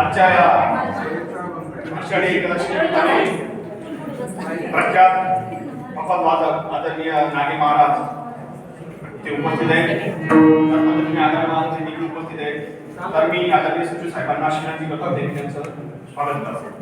आजच्या या आषाढी एकादशी निमित्ताने प्रख्यात अफाट वादक आदरणीय नागे महाराज ते उपस्थित आहेत. आदरणीय महाराज देखील उपस्थित आहेत. तर मी आदरणीय सचिव साहेबांना विनंती करतो त्यांनी त्यांचं स्वागत करतो.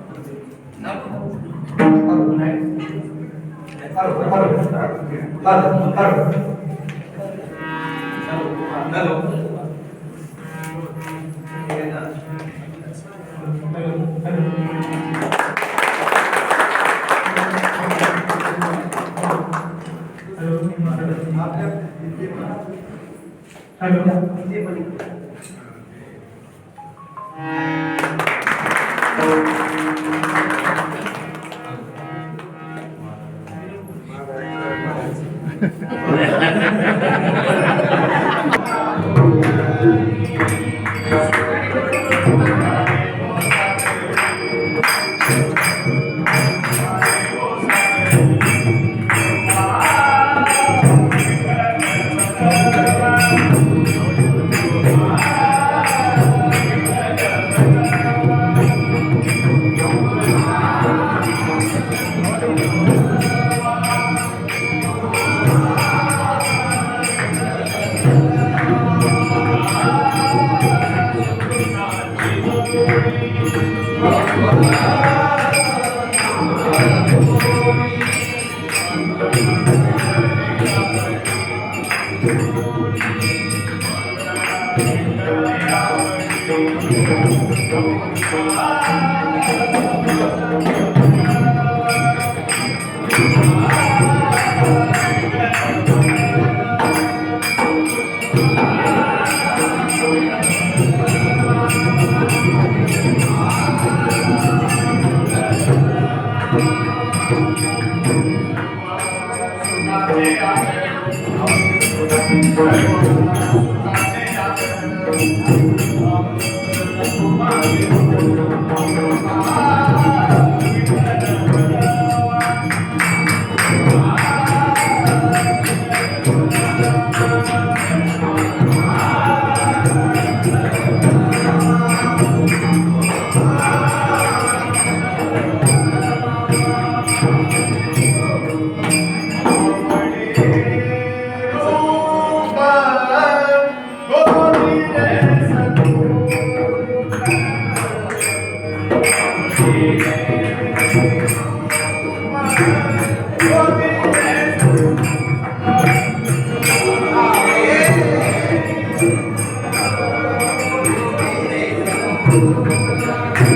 आता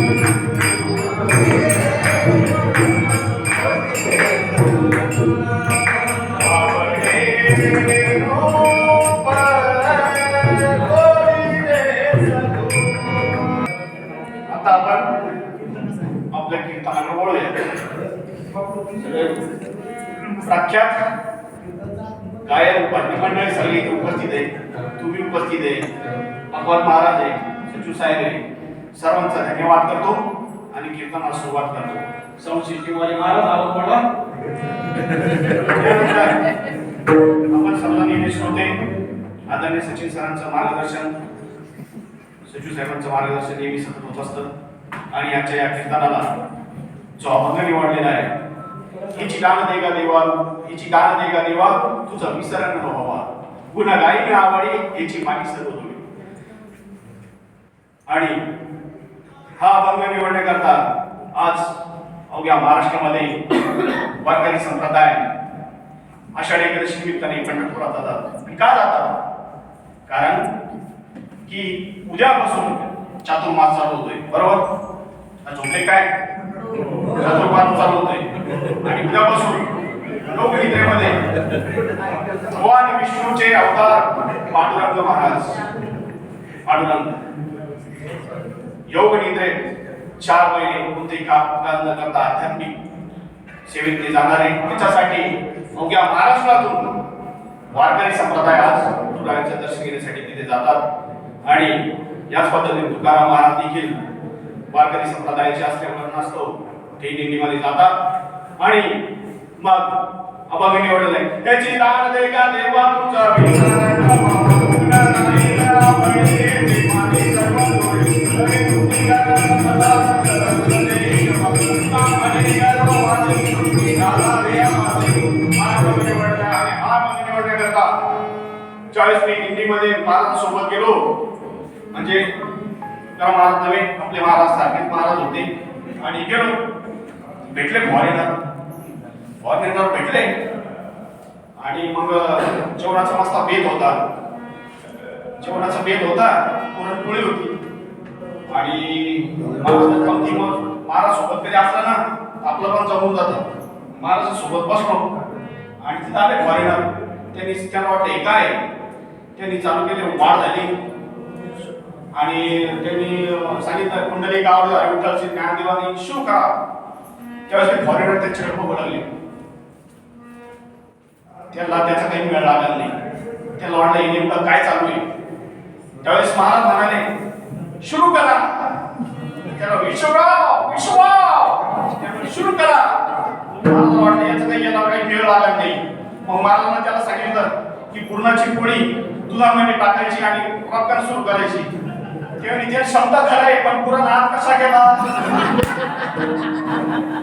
आपण आपल्या कीर्तनाकडे वळूया. प्रख्यात गायक उपाध्याय मंडळी सगळी इथे उपस्थित आहे, तुम्ही उपस्थित आहे, भगवान महाराज आहे, सचिव साहेब आहे, सर्वांचा धन्यवाद करतो आणि कीर्तनाला सुरुवात करतो. संशिष्टीवाले महाराज आवाज पडला. आपण सर्व नेहमी श्रोते आदरणीय सचिन सरांचं मार्गदर्शन, सचिव साहेबांचं मार्गदर्शन नेहमी सतत होत असतं आणि आजच्या या कीर्तनाला जो अभंग निवडलेला आहे, हिची गाणं दे गा देवा, हिची गाणं दे गा देवा, तुझं विसरण न व्हावा, गुन्हा गायी न आवडी, हिची मागी सर्व तुम्ही. आणि हा अभंग निवडण्याकरता आज अवघ्या महाराष्ट्रामध्ये वारकरी संप्रदाय आषाढी एकादशी निमित्ताने पंढरपुरात जातात. आणि का जातात? कारण की उद्यापासून चातुर्मास चालू होतोय, बरोबर? झोपले काय चातुर्मास चालू होतोय आणि उद्यापासून लोकनिद्रेमध्ये भगवान विष्णूचे अवतार पांडुरंग महाराज, पांडुरंग योग निद्रेत 4 महिने कोणतेही काम न करता आध्यात्मिक सेवेत ते जाणार आहे. त्याच्यासाठी अवघ्या महाराष्ट्रातून वारकरी संप्रदाय आज तुकारामांचं दर्शन घेण्यासाठी तिथे जातात आणि याच पद्धतीने तुकाराम महाराज देखील वारकरी संप्रदायाचे असल्यामुळे नसतो ते दिंडीमध्ये जातात आणि मग अभंग निवडलेला आहे. त्याची दान दे का देवा तुझा ज्यावेळेस मी दिंडीमध्ये महाराजांसोबत गेलो, म्हणजे महाराज नव्हे आपले महाराज सारखेच महाराज होते आणि गेलो, भेटले फॉरेनर भेटले आणि मग जेवणाचा मस्त बेत होता, पुरणपोळी होती आणि महाराज सोबत कधी असला ना आपलं पण जमून जातं. महाराज सोबत बसलो आणि तिथं आले फॉरेनर, त्यांना वाटलं काय, त्यांनी चालू केले, वाढ झाली आणि त्यांनी सांगितलं कुंडली गावाला विठ्ठलची ज्ञानदेवानी शिव करा. त्यावेळेस ते फॉरेनर त्याच्याकडे बघू लागले, त्याला त्याचा काही वेळ लागला नाही, त्याला वाटलं नेमकं काय चालू आहे. त्यावेळेस महाराज म्हणाले सुरू करा, त्याला विश्वराव सुरू करा. महाराज वाटलं याचा काही वेळ लागला नाही. मग महाराजांना त्याला सांगितलं की पूर्णाची पोळी दुधामध्ये टाकायची आणि पटकन सुरू करायची. ते शब्द खरा आहे पण पुरण हात कसा केला.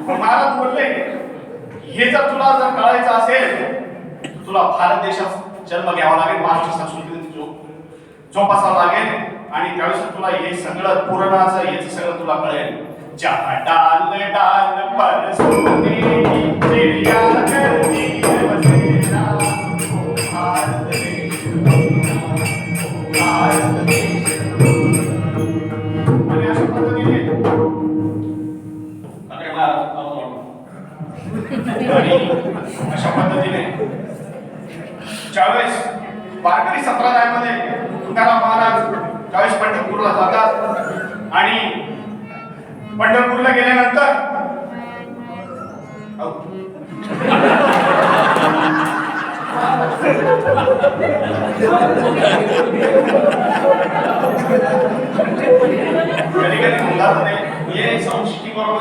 महाराज बोलले हे जर तुला कळायचं असेल तुला भारत देशात जन्म घ्यावा लागेल, महाराष्ट्र संस्कृती जोपासावं लागेल आणि त्यावेळेस तुला हे सगळं पुराणाचं याचं सगळं तुला कळेल. डाल डाल पर सोने चिड़िया करती बसेरा भारत देश भारत देश. आणि अशा पद्धतीने अशा पद्धतीने ज्यावेळेस वारकरी संप्रदायामध्ये तुकाराम महाराज ज्यावेळेस पंढरपूरला जातात आणि पंढरपूरला गेल्यानंतर कधी कधी मुलात हे संस्कृती बरोबर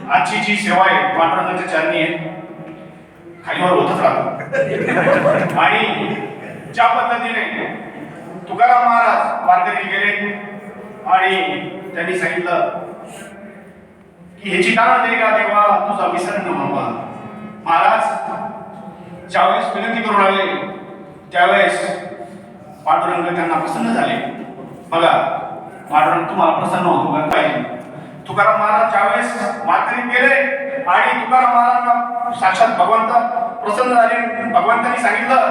आजची जी सेवा आहे पांडुरंगाच्या चरणी आहे, खालीवर होतच राहतो. आणि ज्या पद्धतीने तुकाराम महाराज वारकरी गेले आणि त्यांनी सांगितलं की ह्याची दान दे का देवा तुझा विसरण न व्हावा. महाराज ज्यावेळेस विनंती करू लागले त्यावेळेस पांडुरंग त्यांना प्रसन्न झाले. बघा पांडुरंग तुम्हाला प्रसन्न होतो का? पाहिजे. तुकाराम महाराज ज्यावेळेस वारकरी गेले आणि तुकाराम महाराजांना साक्षात भगवंत प्रसन्न झाले. भगवंतांनी सांगितलं,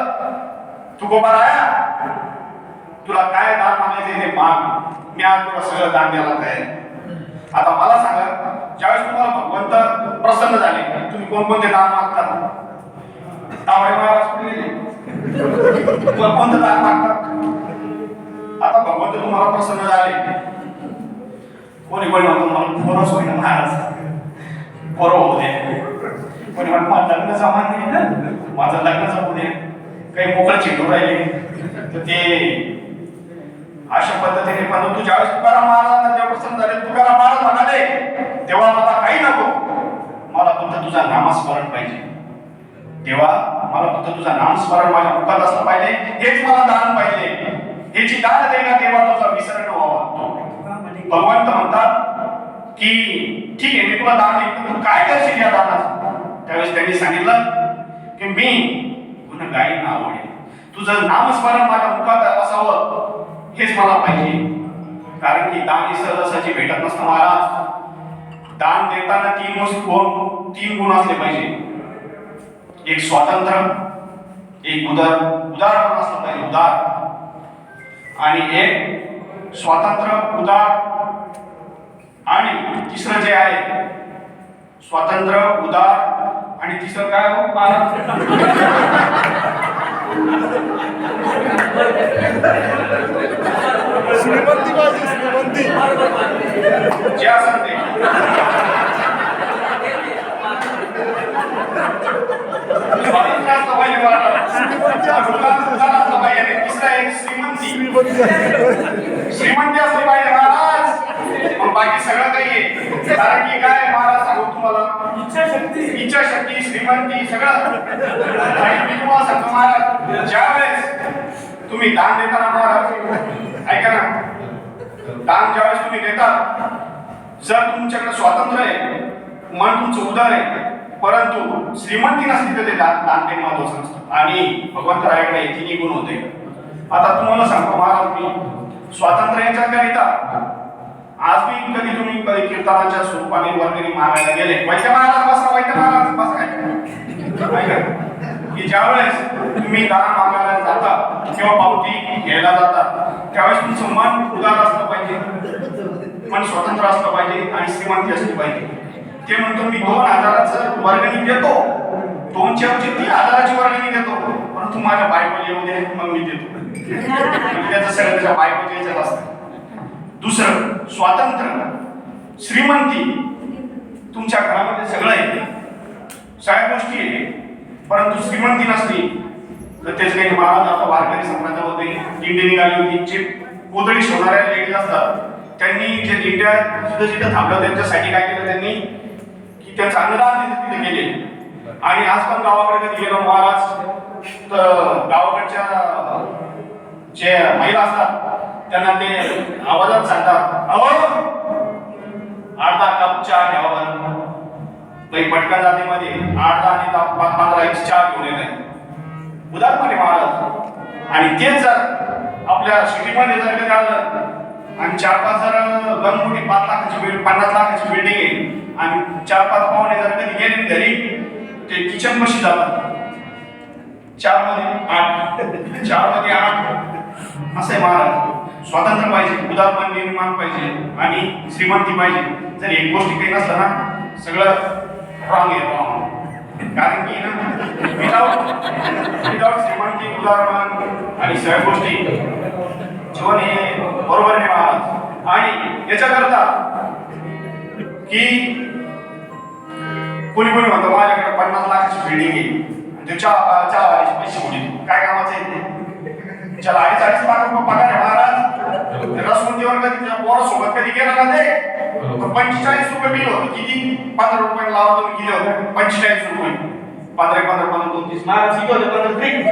तू गोपाळ आया, तुला काय दान मागायचे ते माग, मी आज तुला सगळं दान द्यायला तयार. आता मला सांगा, ज्यावेळेस तुम्हाला भगवंत प्रसन्न झाले, तुम्ही कोणकोणते दान मागतात? तावडे महाराज कुठे गेले? तुम्हाला कोणतं दान मागतात? आता भगवंत तुम्हाला प्रसन्न झाले, कोणी कोणी म्हणतो मला पोरच होईना महाराज, पोरं होऊ दे. कोणी म्हणतो मला लग्न जमा नाही, माझं लग्न जमू दे. काही मोकळं चेंडू राहिले तर ते अशा पद्धतीने. पण तू ज्यावेळेस तुकाराम महाराजांना जेव्हा प्रसन्न झाले, तुकाराम महाराज म्हणाले, तेव्हा मला काही नको, मला फक्त तुझा नामस्मरण पाहिजे. तेव्हा मला फक्त तुझा नामस्मरण माझ्या मुखात असलं पाहिजे, हेच मला दान पाहिजे. याची दान देणं तेव्हा तुझा विसरण व्हावा. भगवंत म्हणतात की ठीक आहे, मी तुला दान देईन, तू काय करशील या दानाचं? त्यावेळेस त्यांनी सांगितलं की मी गुण गाईन आवडेल, तुझं नामस्मरण माझ्या मुखात असावं, हेच मला पाहिजे. कारण की दान ही सहजासहजी भेटत नसतं महाराज. दान देताना तीन गुण असले पाहिजे. एक स्वातंत्र्य, एक उदार असलं पाहिजे, उदार. आणि एक स्वातंत्र्य, उदार, आणि तिसरं जे आहे स्वातंत्र्य, उदार, आणि तिसरं काय हो महाराज? श्रीमंती पाहिजे, श्रीमंती जे असं ते स्वातंत्र्य असलं पाहिजे महाराज, उदार असलं पाहिजे, आणि तिसरं एक श्रीमंती. श्रीमंती असली पाहिजे महाराज, मग बाकी सगळं काही आहे. कारण की काय महाराज सांगू तुम्हाला, इच्छाशक्ती, श्रीमंती सगळं. आणि मी तुम्हाला सांगतो महाराज, ज्यावेळेस तुम्ही दान देताना महाराज ऐका ना, दान ज्यावेळेस तुम्ही देता, जर तुमच्याकडे स्वातंत्र्य आहे, मन तुमचं उदार आहे, परंतु श्रीमंती नसली तर ते दान देणं महत्वाचं नसतं. आणि भगवंतरायाकडे तिन्ही गुण होते. आता तुम्हाला सांगतो महाराज, मी स्वातंत्र्याच्या करिता आज मी कधी कीर्तनाच्या स्वरूपाने वर्गणी मागायला गेले, वैद्य महाराज बसा, वैद्य महाराज बसा, ऐका की ज्यावेळेस तुम्ही दान मागायला जाता किंवा पावती घ्यायला जाता, त्यावेळेस तुमचं मन उदार असलं पाहिजे, मन स्वतंत्र असलं पाहिजे, आणि श्रीमंती असली पाहिजे. ते म्हणतो मी 2000चं वर्गणी देतो, 2च्या ऐवजी 3000ची वर्गणी देतो, परंतु माझ्या बायकोला येऊ दे, मग मी देतो. त्याचं सगळं त्याच्या बायकोच्या याच्यात असतं. दुसरं स्वातंत्र्य, श्रीमंती, तुमच्या घरामध्ये सगळं आहे, सगळ्या गोष्टी आहे, परंतु श्रीमंती नसली तर तेच काही. महाराज आता वारकरी संप्रदायामध्ये दिंडी निघाली होती, जे कोदळी शोधणाऱ्या लेडीज असतात, त्यांनी जे दिंड्या जिथं थांबलं त्यांच्यासाठी काय केलं त्यांनी, की त्यांचं अन्नदान तिथे केले. आणि आज पण गावाकडे कधी गेलो महाराज, तर गावाकडच्या जे महिला असतात त्यांना ते आवाजात सांगतात, अहो अर्धा कप चहा घ्यावा बरं. पटकन जातीमध्ये 8 आणि 15 चहा घेऊन येत उदारपणे महाराज. आणि तेच जर आपल्या सिटीमध्ये जर कधी आलं आणि 4-5 जर गणमोठी 5 लाखाची 50 लाखाची बिल्डिंग आहे, आणि 4-5 पाहुणे जर कधी गेले घरी, ते किचन मशी जातात, 4 मध्ये 8 असं आहे महाराज. स्वातंत्र्य पाहिजे, उदारपण निर्माण पाहिजे, आणि श्रीमंती पाहिजे. जर एक गोष्टी काही नसलं ना, सगळं रॉंग आहे, रॉंग. कारण की ना विदाउट श्रीमंती, उदारपण आणि सगळ्या गोष्टी जीवन हे बरोबर नाही महाराज. आणि याच्याकरता की कोणी म्हणतो माझ्याकडे 50 लाखाची बिल्डिंग आहे, त्याच्या पैसे कोणी काय कामाचं आहे, त्याला 2.5 लाख रुपये पगार आहे महाराज. रसवंतीवर कधी तुझ्या पोरासोबत कधी गेला ना ते, 45 रुपये बिल होतं. किती 15 रुपये लावा तुम्ही, किती होतं 45 रुपये. 15 30 महाराज किती होते, 45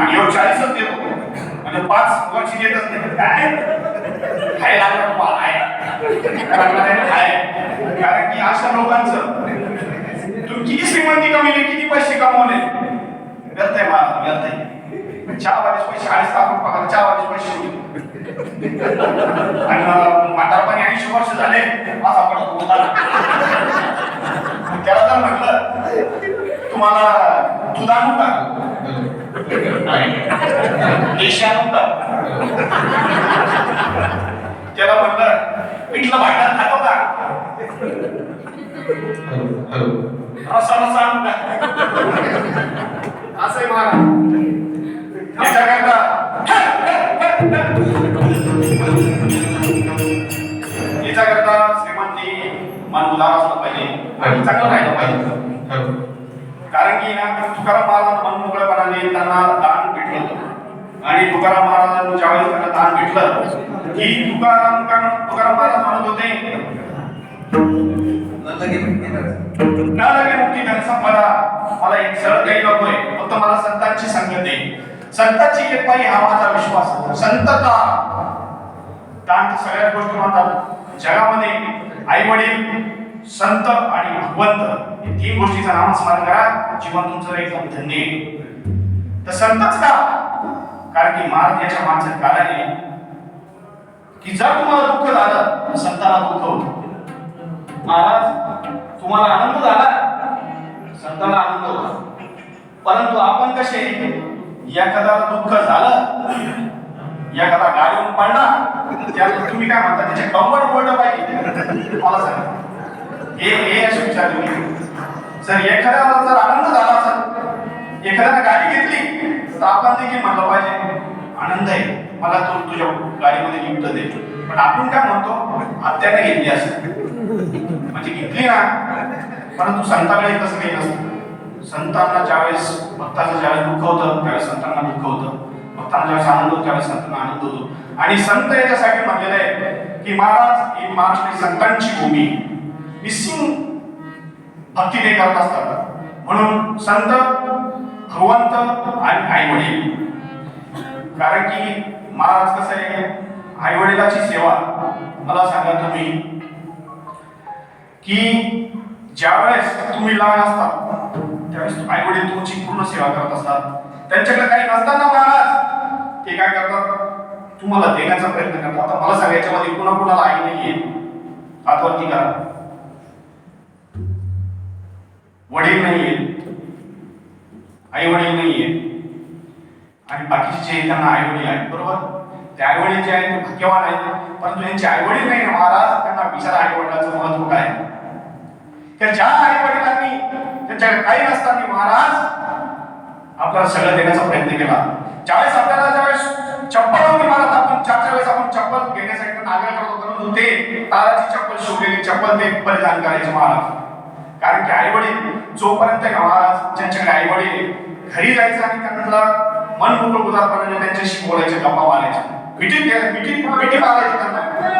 आणि 40च देतो, म्हणजे 5 वर्ष देतच नाही. काय हाय लागलं तुम्हाला, हाय. कारण की अशा लोकांचं तुम्ही किती श्रीमंती कमवली, किती पैसे कमवले, व्यर्थ आहे महाराज, व्यर्थ आहे. 4 वाजेच पैसे 40 लाख रुपये पगार, 4 वाजेच पैसे आणि म्हातारपणी 80 वर्ष झाले, असा पडत होता. त्याला जर म्हटलं तुम्हाला दूध आणू का, देशी आणू का, त्याला म्हटलं पिठलं भांडण खातो का, रसा रसा आणू का, असंही महाराज याच्याकरता श्रीमंती मन उदार असलं पाहिजे आणि चांगलं राहिलं पाहिजे. कारण की ना तुकाराम महाराज मन मोकळेपणाने त्यांना दान भेटलं होतं आणि तुकाराम महाराजांनी ज्यावेळेस त्यांना दान भेटलं की तुकाराम महाराज म्हणत होते ना लगे मुक्ती धन संपदा, मला एक सरळ काही नकोय, फक्त मला संतांची संगत आहे, संतांची कृपा ही हा माझा विश्वास. संत का दान सगळ्याच गोष्टी म्हणतात जगामध्ये, आई वडील, संत आणि भगवंत हे तीन गोष्टीचं नामस्मरण करा, जीवन तुमचं एकदम धन्य आहे. तर संतच का, कारण की महाराज याच्या मागचं कारण आहे की जर तुम्हाला दुःख झालं तर संताला दुःख होतं. महाराज तुम्हाला आनंद झाला, संताला आनंद होता, परंतु आपण कसे एखादा दुःख झालं, एखादा गाडीवरून पडला, त्याला तुम्ही काय म्हणता त्याचे कंबर पडलं पाहिजे, मला सांगा. हे असे विचार तुम्ही. जर एखाद्याला जर आनंद झाला असेल, एखाद्याने गाडी घेतली तर आपण देखील म्हणलं पाहिजे आनंद आहे, मला तुझ्या गाडीमध्ये गिफ्ट दे. पण आपण काय म्हणतो आत्याने घेतली असेल म्हणजे घेतली ना, परंतु संतांकडे तसं काही नसतं. संतांना ज्यावेळेस भक्ताचं ज्यावेळेस दुःख होतं त्यावेळेस संतांना दुःख होतं, भक्तांना ज्यावेळेस आनंद होतो त्यावेळेस संतांना आनंद होतो. आणि संत याच्यासाठी म्हणलेलं आहे की महाराज ही महाराष्ट्र संतांची भूमी, निस्सिंग भक्ती ते करत असतात. म्हणून संत, भगवंत आणि आई वडील. कारण की महाराज कसं आहे, आई वडिलाची सेवा, मला सांगा तुम्ही की ज्यावेळेस तुम्ही लहान असतात त्यावेळेस आई वडील तुमची पूर्ण सेवा करत असतात. त्यांच्याकडे काही नसताना महाराज ते काय करतात, तुम्हाला देण्याचा प्रयत्न करतात. आता मला सांगा याच्यामध्ये कुणाला आई नाहीये, हातवरती करा. वडील नाहीये, आई वडील नाहीये, आणि बाकीचे जे त्यांना आई वडील आहेत, बरोबर, ते आई वडील जे आहेत ते भाग्यवान आहेत, परंतु यांचे आई वडील नाही ना महाराज. त्यांना विचार आई वडिलांचं महत्व काय. तर ज्या आई वडिलांनी त्यांच्याकडे काही नसताना महाराज आपल्याला सगळं देण्याचा प्रयत्न केला. ज्यावेळेस चप्पल होती महाराज, आपण चार वेळेस आपण चप्पल घेण्यासाठी नागरिक करतो, परंतु ते ताराची चप्पल, शिवलेली चप्पल ते परिधान करायचे महाराज. कारण की आई वडील जोपर्यंत महाराज ज्यांच्याकडे आई वडील घरी जायचं आणि त्यांना मन मोकळं उदारपणाने त्यांच्याशी बोलायचे, गप्पा मारायचे, मिठी मारायची त्यांना.